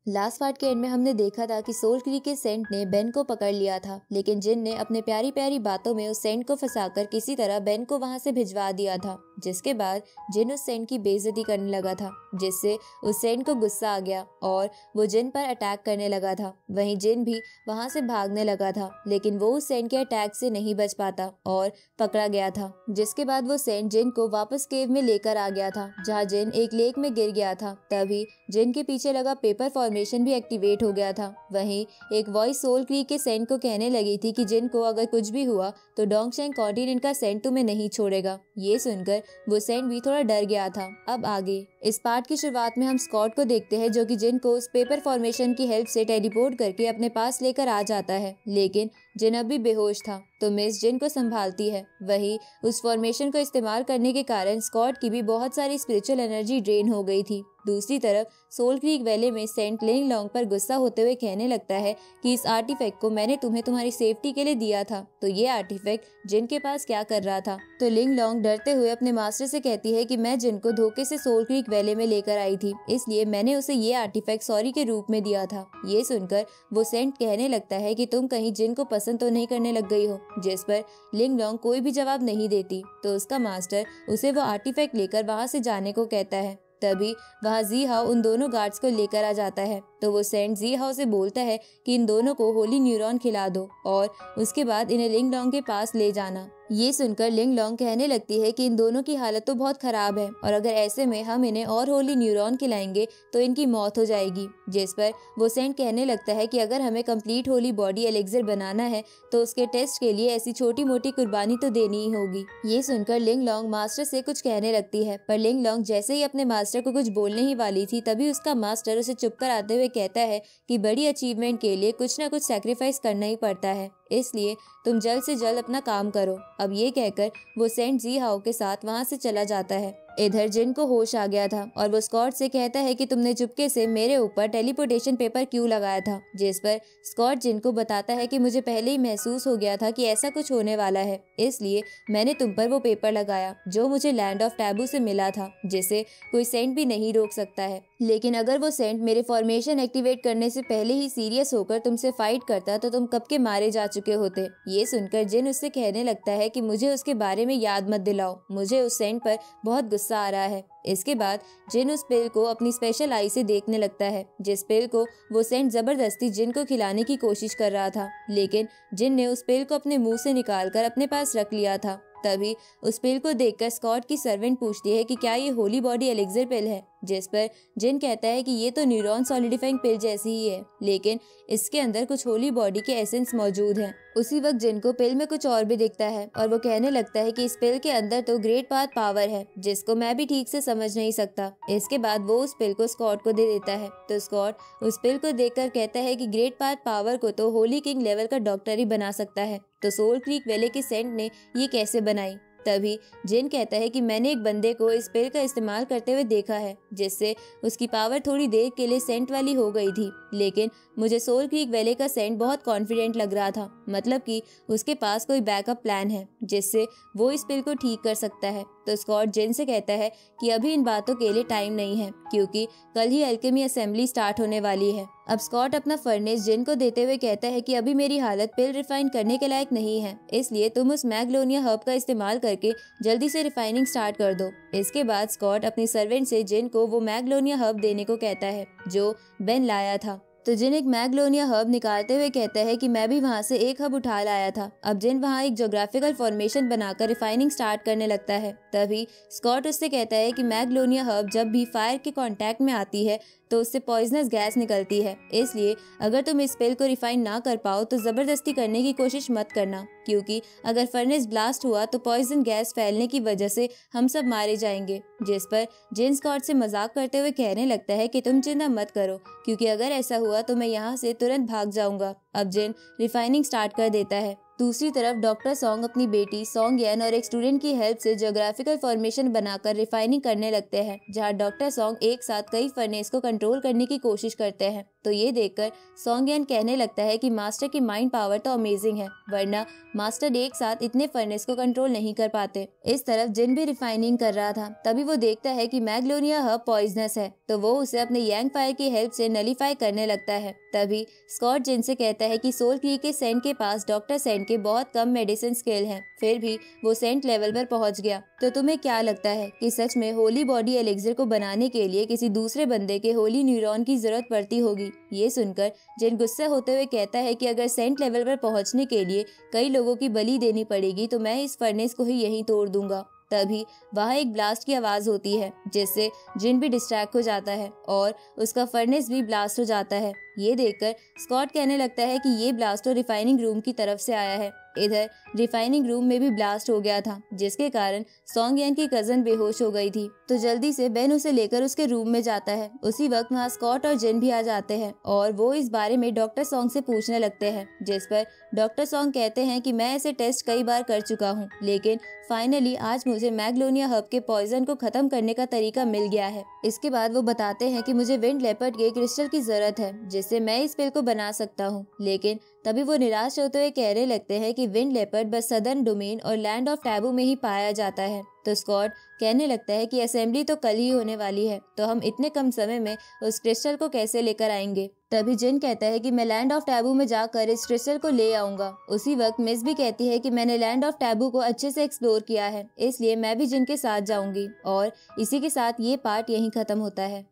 Last part के and में हमने देखा था कि सोल क्रीक के सेंट ने बेन को पकड़ लिया था, लेकिन जिन ने अपने प्यारी प्यारी बातों में उस सेंट को फंसाकर किसी तरह बेन को वहां से भिजवा दिया था, जिसके बाद जिन उस सेंट की बेइज्जती करने लगा था, जिससे उस सेंट को गुस्सा आ गया और वो जिन पर अटैक करने लगा था। वहीं जिन भी वहां से भागने लगा था, लेकिन वो उस सेंट के अटैक से नहीं बच पाता और पकड़ा गया था, जिसके बाद वो सेंट जिन को वापस केव में लेकर आ गया था, जहाँ जिन एक लेक में गिर गया था। तभी जिन के पीछे लगा पेपर फॉर्मेशन भी एक्टिवेट हो गया था। वहीं एक वॉइस सोल क्रीक के सेंट को कहने लगी थी कि जिन को अगर कुछ भी हुआ तो डोंगशेंग कॉन्टिनेंट का सेंट तुम्हें नहीं छोड़ेगा। ये सुनकर वो सेंट भी थोड़ा डर गया था। अब आगे इस पार्ट की शुरुआत में हम स्कॉट को देखते हैं, जो कि जिन को उस पेपर फॉर्मेशन की हेल्प से टेलीपोर्ट करके अपने पास लेकर आ जाता है, लेकिन जिन अब भी बेहोश था तो मिस जिन को संभालती है। वहीं उस फॉर्मेशन को इस्तेमाल करने के कारण स्कॉट की भी बहुत सारी स्पिरिचुअल एनर्जी ड्रेन हो गई थी। दूसरी तरफ सोल क्रीक वैली में सेंट लिंग लॉन्ग पर गुस्सा होते हुए कहने लगता है कि इस आर्टिफैक्ट को मैंने तुम्हें तुम्हारी सेफ्टी के लिए दिया था, तो ये आर्टिफैक्ट जिन के पास क्या कर रहा था। तो लिंग लॉन्ग डरते हुए अपने मास्टर से कहती है कि मैं जिन को धोखे से सोल क्रीक वैली में लेकर आई थी, इसलिए मैंने उसे ये आर्टिफैक्ट सॉरी के रूप में दिया था। ये सुनकर वो सेंट कहने लगता है कि तुम कहीं जिन को पसंद तो नहीं करने लग गई हो, जिस पर लिंग लॉन्ग कोई भी जवाब नहीं देती। तो उसका मास्टर उसे वो आर्टिफैक्ट लेकर वहां से जाने को कहता है। तभी वहाँ जी हाओ उन दोनों गार्ड्स को लेकर आ जाता है, तो वो सेंट जी हाओ से बोलता है कि इन दोनों को होली न्यूरॉन खिला दो और उसके बाद इन्हें लिंग लॉन्ग के पास ले जाना। ये सुनकर लिंग लॉन्ग कहने लगती है कि इन दोनों की हालत तो बहुत खराब है और अगर ऐसे में हम इन्हें और होली न्यूरॉन खिलाएंगे तो इनकी मौत हो जाएगी। जिस पर वो सेंट कहने लगता है कि अगर हमें कंप्लीट होली बॉडी एलेक्सर बनाना है तो उसके टेस्ट के लिए ऐसी छोटी मोटी कुर्बानी तो देनी ही होगी। ये सुनकर लिंग लॉन्ग मास्टर से कुछ कहने लगती है, पर लिंग लॉन्ग जैसे ही अपने मास्टर को कुछ बोलने ही वाली थी, तभी उसका मास्टर उसे चुप कराते हुए कहता है कि बड़ी अचीवमेंट के लिए कुछ ना कुछ सैक्रिफाइस करना ही पड़ता है, इसलिए तुम जल्द से जल्द अपना काम करो। अब ये कहकर वो सेंट जी हाओ के साथ वहां से चला जाता है। इधर जिन को होश आ गया था और वो स्कॉट से कहता है कि तुमने चुपके से मेरे ऊपर टेलीपोर्टेशन पेपर क्यों लगाया था, जिस पर स्कॉट जिन को बताता है कि मुझे पहले ही महसूस हो गया था कि ऐसा कुछ होने वाला है, इसलिए मैंने तुम पर वो पेपर लगाया जो मुझे लैंड ऑफ टैबू से मिला था, जिसे कोई सेंट भी नहीं रोक सकता है। लेकिन अगर वो सेंट मेरे फॉर्मेशन एक्टिवेट करने से पहले ही सीरियस होकर तुमसे फाइट करता तो तुम कब के मारे जा चुके होते। ये सुनकर जिन उससे कहने लगता है कि मुझे उसके बारे में याद मत दिलाओ, मुझे उस सेंट पर बहुत गुस्सा आ रहा है। इसके बाद जिन उस पिल को अपनी स्पेशल आई से देखने लगता है, जिस पिल को वो सेंट जबरदस्ती जिन को खिलाने की कोशिश कर रहा था, लेकिन जिन ने उस पिल को अपने मुंह से निकालकर अपने पास रख लिया था। तभी उस पिल को देखकर स्कॉट की सर्वेंट पूछती है कि क्या ये होली बॉडी एलेक्सर पिल है, जिस पर जिन कहता है कि ये तो न्यूरॉन सॉलिडिफाइंग पिल जैसी ही है, लेकिन इसके अंदर कुछ होली बॉडी के एसेंस मौजूद हैं। उसी वक्त जिन को पिल में कुछ और भी दिखता है और वो कहने लगता है कि इस पिल के अंदर तो ग्रेट पाथ पावर है जिसको मैं भी ठीक से समझ नहीं सकता। इसके बाद वो उस पिल को स्कॉट को दे देता है, तो स्कॉट उस पिल को देखकर कहता है कि ग्रेट पाथ पावर को तो होली किंग लेवल का डॉक्टर ही बना सकता है, तो सोल क्रीक वैली के सेंट ने ये कैसे बनाई। तभी जिन कहता है कि मैंने एक बंदे को इस पिल का इस्तेमाल करते हुए देखा है, जिससे उसकी पावर थोड़ी देर के लिए सेंट वाली हो गई थी, लेकिन मुझे सोल क्रीक वैली का सेंट बहुत कॉन्फिडेंट लग रहा था, मतलब कि उसके पास कोई बैकअप प्लान है जिससे वो इस पिल को ठीक कर सकता है। तो स्कॉट जिन से कहता है कि अभी इन बातों के लिए टाइम नहीं है, क्योंकि कल ही अल्केमी असेंबली स्टार्ट होने वाली है। अब स्कॉट अपना फर्नेस जिन को देते हुए कहता है कि अभी मेरी हालत पिल रिफाइन करने के लायक नहीं है, इसलिए तुम उस मैग्नोलिया हर्ब का इस्तेमाल करके जल्दी से रिफाइनिंग स्टार्ट कर दो। इसके बाद स्कॉट अपनी सर्वेंट से जिन को वो मैग्नोलिया हर्ब देने को कहता है जो बेन लाया था। तो जिन एक मैग्नोलिया हर्ब निकालते हुए कहता है कि मैं भी वहां से एक हब उठा लाया था। अब जिन वहां एक ज्योग्राफिकल फॉर्मेशन बनाकर रिफाइनिंग स्टार्ट करने लगता है, तभी स्कॉट उससे कहता है कि मैग्नोलिया हर्ब जब भी फायर के कांटेक्ट में आती है तो उससे पॉइजनस गैस निकलती है, इसलिए अगर तुम इस पिल को रिफाइन ना कर पाओ तो जबरदस्ती करने की कोशिश मत करना, क्योंकि अगर फर्नेस ब्लास्ट हुआ तो पॉइजन गैस फैलने की वजह से हम सब मारे जाएंगे। जिस पर जिन स्कॉट से मजाक करते हुए कहने लगता है कि तुम चिंता मत करो, क्योंकि अगर ऐसा हुआ तो मैं यहाँ से तुरंत भाग जाऊंगा। अब जिन रिफाइनिंग स्टार्ट कर देता है। दूसरी तरफ डॉक्टर सॉन्ग अपनी बेटी सॉन्ग यन और एक स्टूडेंट की हेल्प से ज्योग्राफिकल फॉर्मेशन बनाकर रिफाइनिंग करने लगते हैं, जहां डॉक्टर सॉन्ग एक साथ कई फर्नेस को कंट्रोल करने की कोशिश करते हैं। तो ये देखकर सॉन्ग यन कहने लगता है कि मास्टर की माइंड पावर तो अमेजिंग है, वरना मास्टर एक साथ इतने फर्नेस को कंट्रोल नहीं कर पाते। इस तरफ जिन भी रिफाइनिंग कर रहा था, तभी वो देखता है कि मैग्नोलिया हब पॉइजनस है, तो वो उसे अपने यांग फायर की हेल्प से नलीफाई करने लगता है। तभी स्कॉट जिन से कहता है कि सोल क्रीक के सेंट के पास डॉक्टर सेंट के बहुत कम मेडिसिन स्किल हैं, फिर भी वो सेंट लेवल पर पहुंच गया। तो तुम्हें क्या लगता है कि सच में होली बॉडी एलिक्सिर को बनाने के लिए किसी दूसरे बंदे के होली न्यूरॉन की जरूरत पड़ती होगी? ये सुनकर जिन गुस्सा होते हुए कहता है कि अगर सेंट लेवल पर पहुंचने के लिए कई लोगों की बलि देनी पड़ेगी तो मैं इस फर्नेस को ही यहीं तोड़ दूंगा। तभी वहाँ एक ब्लास्ट की आवाज होती है, जिससे जिन भी डिस्ट्रैक्ट हो जाता है और उसका फर्नेस भी ब्लास्ट हो जाता है। ये देखकर स्कॉट कहने लगता है कि ये ब्लास्ट तो रिफाइनिंग रूम की तरफ से आया है। इधर रिफाइनिंग रूम में भी ब्लास्ट हो गया था, जिसके कारण सॉन्ग यन की कजन बेहोश हो गई थी। तो जल्दी से बेन उसे लेकर उसके रूम में जाता है। उसी वक्त वहाँ स्कॉट और जिन भी आ जाते हैं और वो इस बारे में डॉक्टर सॉन्ग से पूछने लगते हैं, जिस पर डॉक्टर सॉन्ग कहते हैं कि मैं ऐसे टेस्ट कई बार कर चुका हूँ, लेकिन फाइनली आज मुझे मैग्नोलिया हब के पॉइजन को खत्म करने का तरीका मिल गया है। इसके बाद वो बताते हैं कि मुझे विंड लेपर्ड के क्रिस्टल की जरूरत है, जिससे मैं इस पिल को बना सकता हूँ। लेकिन तभी वो निराश होते हुए कहने लगते हैं कि विंड लेपर्ड बस सदर्न डोमेन और लैंड ऑफ टैबू में ही पाया जाता है। तो स्कॉट कहने लगता है कि असेंबली तो कल ही होने वाली है, तो हम इतने कम समय में उस क्रिस्टल को कैसे लेकर आएंगे? तभी जिन कहता है कि मैं लैंड ऑफ टैबू में जाकर इस क्रिस्टल को ले आऊंगा। उसी वक्त मिस भी कहती है कि मैंने लैंड ऑफ टैबू को अच्छे से एक्सप्लोर किया है, इसलिए मैं भी जिन के साथ जाऊंगी। और इसी के साथ ये पार्ट यहीं खत्म होता है।